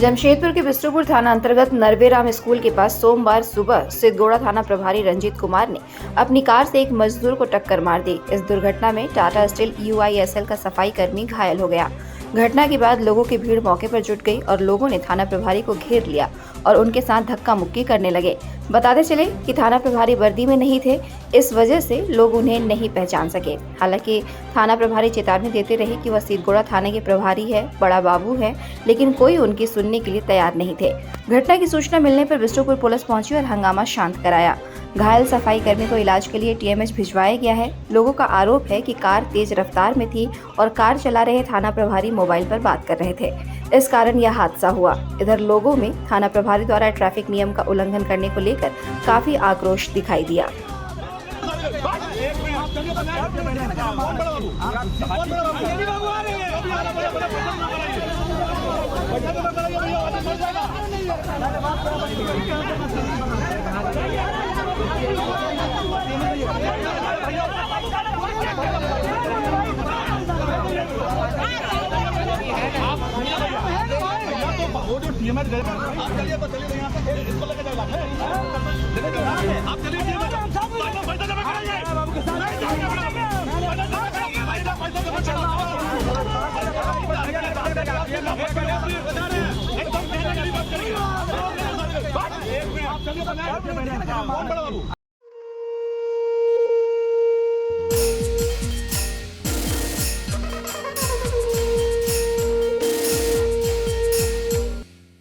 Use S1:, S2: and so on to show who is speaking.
S1: जमशेदपुर के बिष्टुपुर थाना अंतर्गत नरवेराम स्कूल के पास सोमवार सुबह सिद्धगोड़ा थाना प्रभारी रंजीत कुमार ने अपनी कार से एक मजदूर को टक्कर मार दी। इस दुर्घटना में टाटा स्टील UISL का सफाई कर्मी घायल हो गया। घटना के बाद लोगों की भीड़ मौके पर जुट गई और लोगों ने थाना प्रभारी को घेर लिया और उनके साथ धक्का मुक्की करने लगे। बताते चले कि थाना प्रभारी वर्दी में नहीं थे, इस वजह से लोग उन्हें नहीं पहचान सके। हालांकि थाना प्रभारी चेतावनी देते रहे कि वह सिद्धगोड़ा थाने के प्रभारी है, बड़ा बाबू है, लेकिन कोई उनकी सुनने के लिए तैयार नहीं थे। घटना की सूचना मिलने पर बिष्टुपुर पुलिस पहुंची और हंगामा शांत कराया। घायल सफाई कर्मी को इलाज के लिए TMH भिजवाया गया है। लोगों का आरोप है कि कार तेज रफ्तार में थी और कार चला रहे थाना प्रभारी मोबाइल पर बात कर रहे थे, इस कारण यह हादसा हुआ। इधर लोगों में थाना प्रभारी द्वारा ट्रैफिक नियम का उल्लंघन करने को लेकर काफी आक्रोश दिखाई दिया।
S2: वो जो TMH गए आप चलिए तो चलिए यहाँ से इसको लेके जाओ आप चलिए पैसा जमा कराइए एकदम